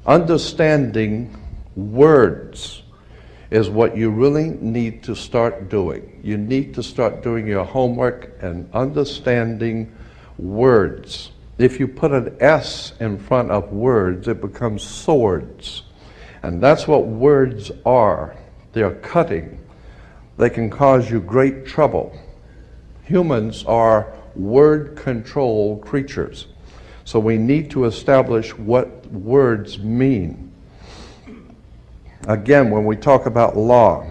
Understanding words is what you really need to start doing. You need to start doing your homework and understanding words. If you put an S in front of words, it becomes swords. And that's what words are. They're cutting. They can cause you great trouble. Humans are word-controlled creatures. So we need to establish what words mean. Again, when we talk about law,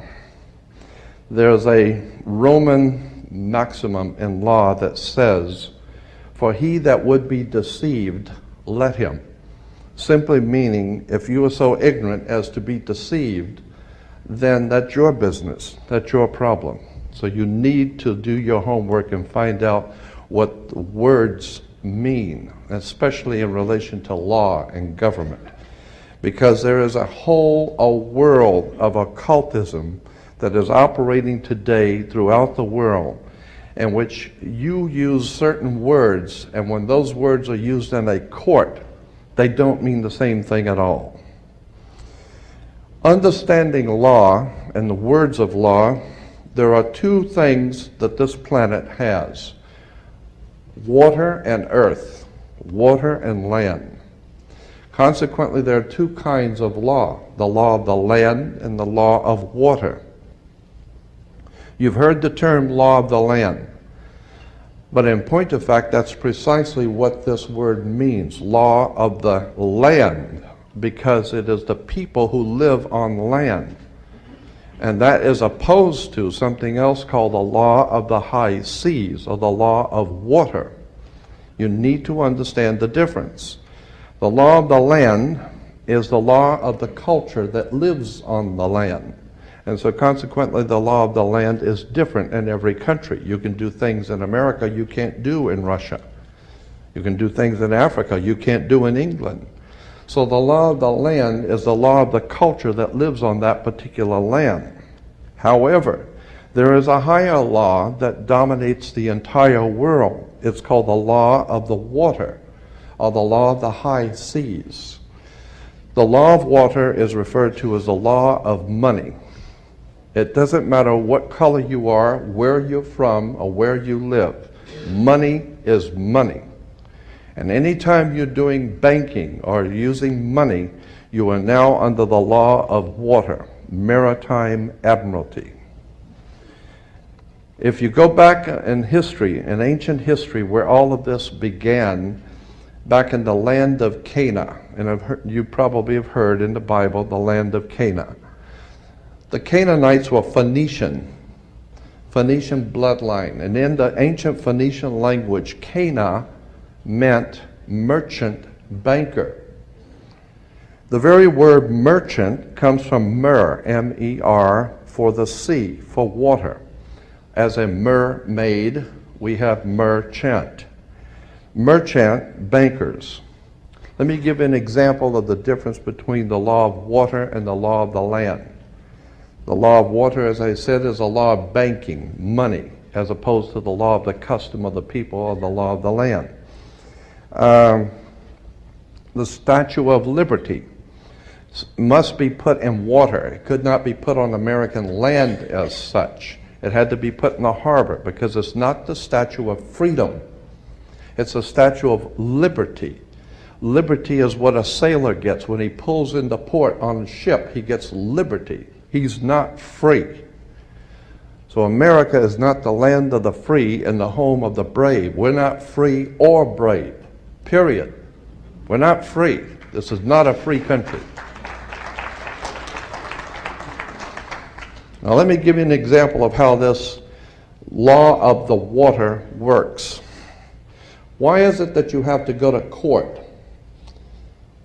there's a Roman maximum in law that says, "For he that would be deceived, let him." Simply meaning, if you are so ignorant as to be deceived, then that's your business, that's your problem. So you need to do your homework and find out what words mean, especially in relation to law and government. Because there is a world of occultism that is operating today throughout the world, in which you use certain words, and when those words are used in a court, they don't mean the same thing at all. Understanding law and the words of law, there are two things that this planet has: water and earth, water and land. Consequently, there are two kinds of law: the law of the land and the law of water. You've heard the term law of the land, but in point of fact, that's precisely what this word means, law of the land, because it is the people who live on land. And that is opposed to something else called the law of the high seas, or the law of water. You need to understand the difference. The law of the land is the law of the culture that lives on the land. And so consequently, the law of the land is different in every country. You can do things in America you can't do in Russia. You can do things in Africa you can't do in England. So the law of the land is the law of the culture that lives on that particular land. However, there is a higher law that dominates the entire world. It's called the law of the water, or the law of the high seas. The law of water is referred to as the law of money. It doesn't matter what color you are, where you're from, or where you live. Money is money. And anytime you're doing banking or using money, you are now under the law of water, maritime admiralty. If you go back in history, in ancient history, where all of this began, back in the land of Canaan, and you probably have heard in the Bible, the land of Canaan. The Canaanites were Phoenician bloodline, and in the ancient Phoenician language, Cana meant merchant, banker. The very word merchant comes from mer, M-E-R, for the sea, for water. As a mermaid, we have merchant. Merchant, bankers. Let me give an example of the difference between the law of water and the law of the land. The law of water, as I said, is a law of banking, money, as opposed to the law of the custom of the people, or the law of the land. The Statue of Liberty must be put in water. It could not be put on American land as such. It had to be put in the harbor, because it's not the Statue of Freedom. It's a statue of liberty. Liberty is what a sailor gets when he pulls into port on a ship. He gets liberty. He's not free. So America is not the land of the free and the home of the brave. We're not free or brave, period. We're not free. This is not a free country. Now let me give you an example of how this law of the water works. Why is it that you have to go to court?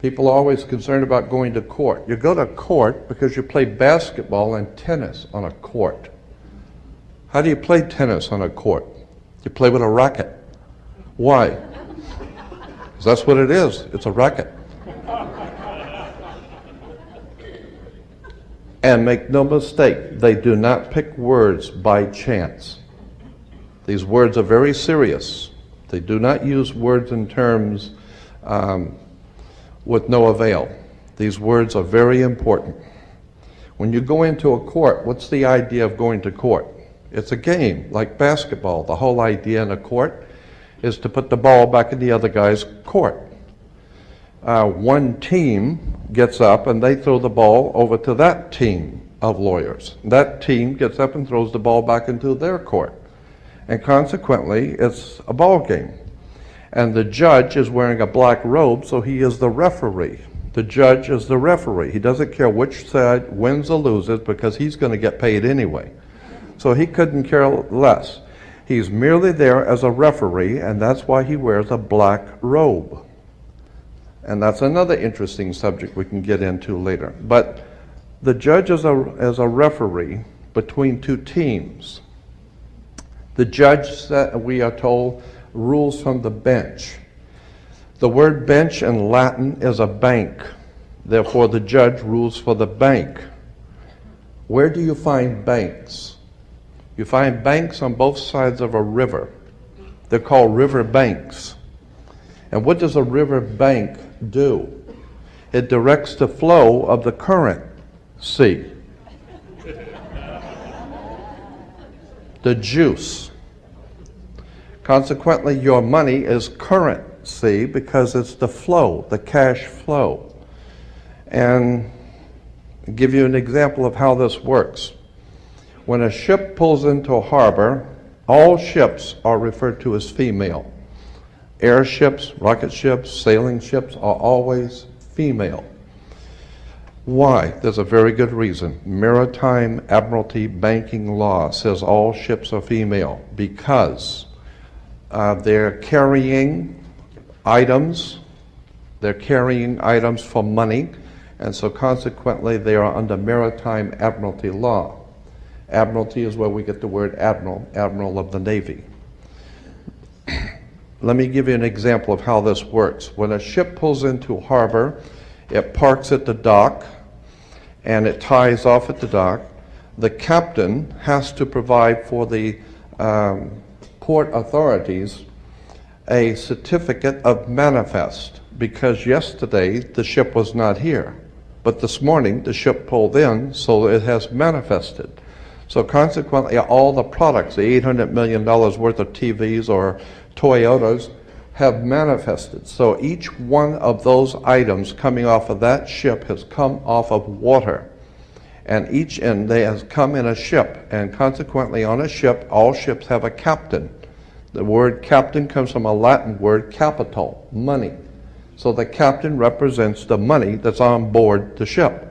People are always concerned about going to court. You go to court because you play basketball and tennis on a court. How do you play tennis on a court? You play with a racket. Why? Because that's what it is. It's a racket. And make no mistake, they do not pick words by chance. These words are very serious. They do not use words in terms with no avail. These words are very important. When you go into a court, what's the idea of going to court? It's a game, like basketball. The whole idea in a court is to put the ball back in the other guy's court. One team gets up and they throw the ball over to that team of lawyers. That team gets up and throws the ball back into their court. And consequently, it's a ball game. And the judge is wearing a black robe, so he is the referee. The judge is the referee. He doesn't care which side wins or loses because he's going to get paid anyway. So he couldn't care less. He's merely there as a referee, and that's why he wears a black robe. And that's another interesting subject we can get into later. But the judge is a referee between two teams. The judge, we are told, rules from the bench. The word bench in Latin is a bank. Therefore, the judge rules for the bank. Where do you find banks? You find banks on both sides of a river. They're called river banks. And what does a river bank do? It directs the flow of the current sea. The juice. Consequently, your money is currency because it's the flow, the cash flow. And I'll give you an example of how this works. When a ship pulls into a harbor, all ships are referred to as female. Airships, rocket ships, sailing ships are always female. Why? There's a very good reason. Maritime Admiralty banking law says all ships are female because they're carrying items. They're carrying items for money, and so consequently they are under Maritime Admiralty law. Admiralty is where we get the word admiral, admiral of the Navy. Let me give you an example of how this works. When a ship pulls into harbor, it parks at the dock, and it ties off at the dock. The captain has to provide for the port authorities a certificate of manifest, because yesterday the ship was not here, but this morning the ship pulled in, so it has manifested. So consequently, all the products, the $800 million worth of TVs or Toyotas, have manifested. So each one of those items coming off of that ship has come off of water. And they has come in a ship. And consequently, on a ship, all ships have a captain. The word captain comes from a Latin word capital, money. So the captain represents the money that's on board the ship.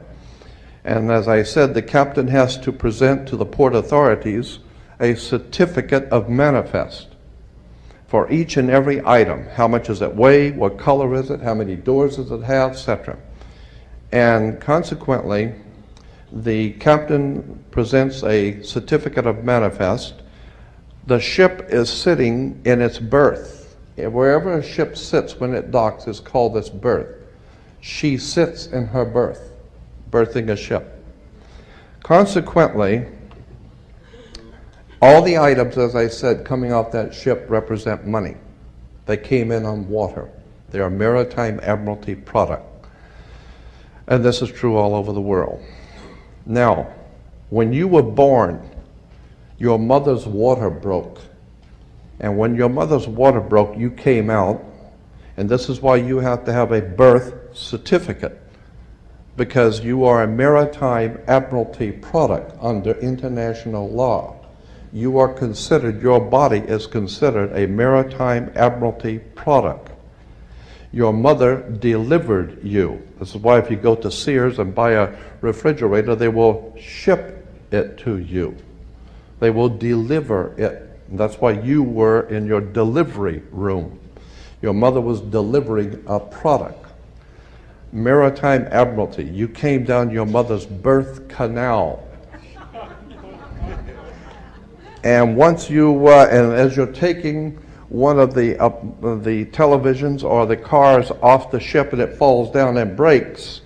And as I said, the captain has to present to the port authorities a certificate of manifest for each and every item. How much does it weigh? What color is it? How many doors does it have? Etc. And consequently, the captain presents a certificate of manifest. The ship is sitting in its berth. Wherever a ship sits when it docks is called its berth. She sits in her berth, berthing a ship. Consequently, all the items, as I said, coming off that ship represent money. They came in on water. They are Maritime Admiralty product. And this is true all over the world. Now, when you were born, your mother's water broke. And when your mother's water broke, you came out. And this is why you have to have a birth certificate, because you are a Maritime Admiralty product under international law. You are considered, your body is considered a Maritime Admiralty product. Your mother delivered you. This is why if you go to Sears and buy a refrigerator, they will ship it to you. They will deliver it. And that's why you were in your delivery room. Your mother was delivering a product. Maritime Admiralty, you came down your mother's birth canal. And once you, and as you're taking one of the televisions or the cars off the ship and it falls down and breaks,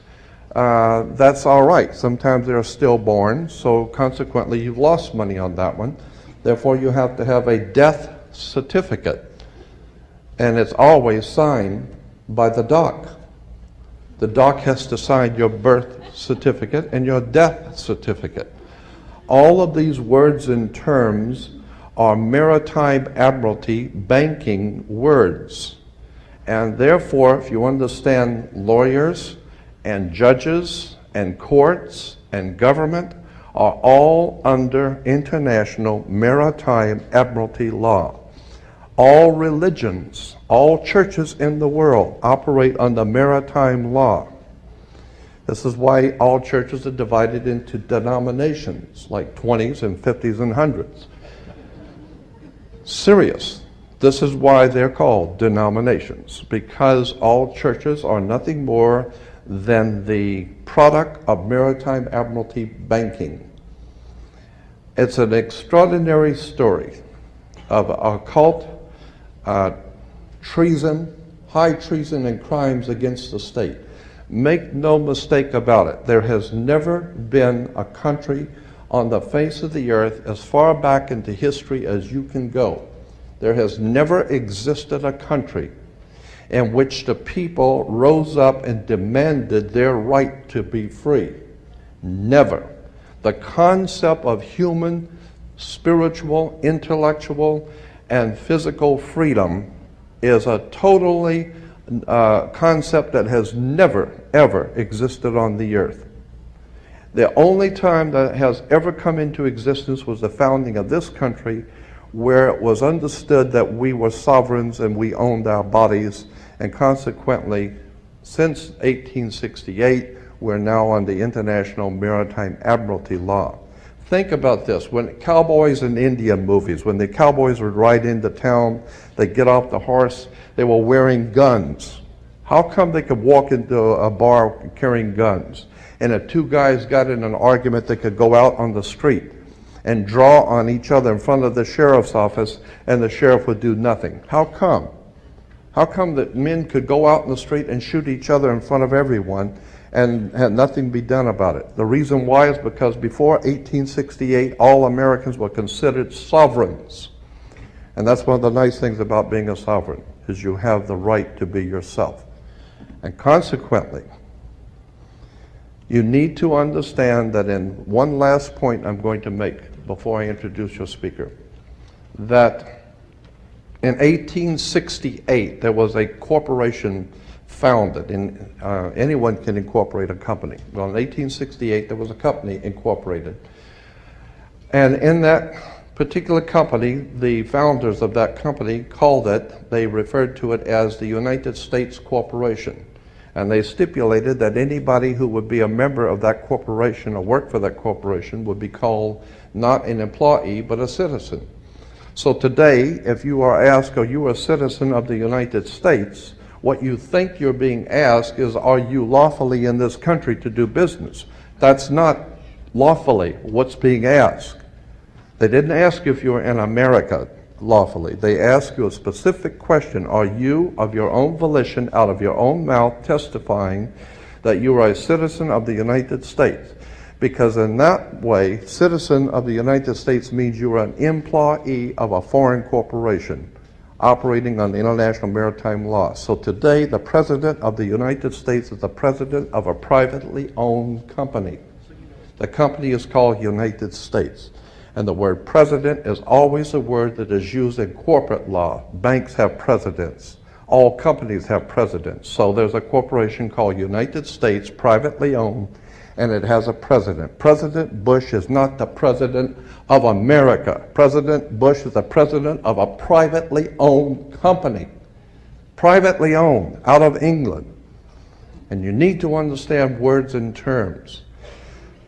that's all right. Sometimes they're stillborn, so consequently you've lost money on that one. Therefore, you have to have a death certificate, and it's always signed by the dock. The doc has to sign your birth certificate and your death certificate. All of these words and terms are maritime admiralty banking words. And therefore, if you understand lawyers and judges and courts and government are all under international maritime admiralty law. All religions, all churches in the world operate under maritime law. This is why all churches are divided into denominations, like 20s and 50s and 100s. Serious. This is why they're called denominations, because all churches are nothing more than the product of maritime admiralty banking. It's an extraordinary story of occult treason, high treason and crimes against the state. Make no mistake about it, there has never been a country on the face of the earth as far back into history as you can go. There has never existed a country in which the people rose up and demanded their right to be free. Never. The concept of human, spiritual, intellectual, and physical freedom is a totally concept that has never, ever existed on the earth. The only time that has ever come into existence was the founding of this country, where it was understood that we were sovereigns and we owned our bodies, and consequently, since 1868, we're now on the International Maritime Admiralty Law. Think about this. When cowboys in Indian movies, when the cowboys would ride into town, they'd get off the horse, they were wearing guns. How come they could walk into a bar carrying guns? And if two guys got in an argument, they could go out on the street and draw on each other in front of the sheriff's office, and the sheriff would do nothing. How come? How come that men could go out in the street and shoot each other in front of everyone and had nothing be done about it? The reason why is because before 1868, all Americans were considered sovereigns. And that's one of the nice things about being a sovereign, is you have the right to be yourself. And consequently, you need to understand that in one last point I'm going to make before I introduce your speaker, that in 1868 there was a corporation founded. Anyone can incorporate a company. Well, in 1868 there was a company incorporated. And in that particular company, the founders of that company called it, they referred to it as the United States Corporation. And they stipulated that anybody who would be a member of that corporation or work for that corporation would be called not an employee, but a citizen. So today, if you are asked, are you a citizen of the United States, what you think you're being asked is, are you lawfully in this country to do business? That's not lawfully what's being asked. They didn't ask you if you were in America lawfully. They ask you a specific question. Are you, of your own volition, out of your own mouth, testifying that you are a citizen of the United States? Because in that way, citizen of the United States means you are an employee of a foreign corporation operating on the international maritime law. So today, the President of the United States is the President of a privately owned company. The company is called United States. And the word president is always a word that is used in corporate law. Banks have presidents. All companies have presidents. So there's a corporation called United States, privately owned, and it has a president. President Bush is not the president of America. President Bush is the president of a privately owned company. Privately owned, out of England. And you need to understand words and terms.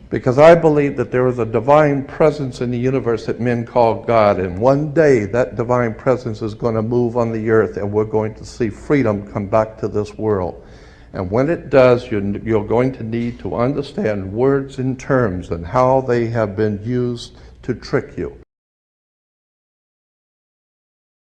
Because I believe that there is a divine presence in the universe that men call God, and one day that divine presence is going to move on the earth and we're going to see freedom come back to this world. And when it does, you're going to need to understand words and terms and how they have been used to trick you.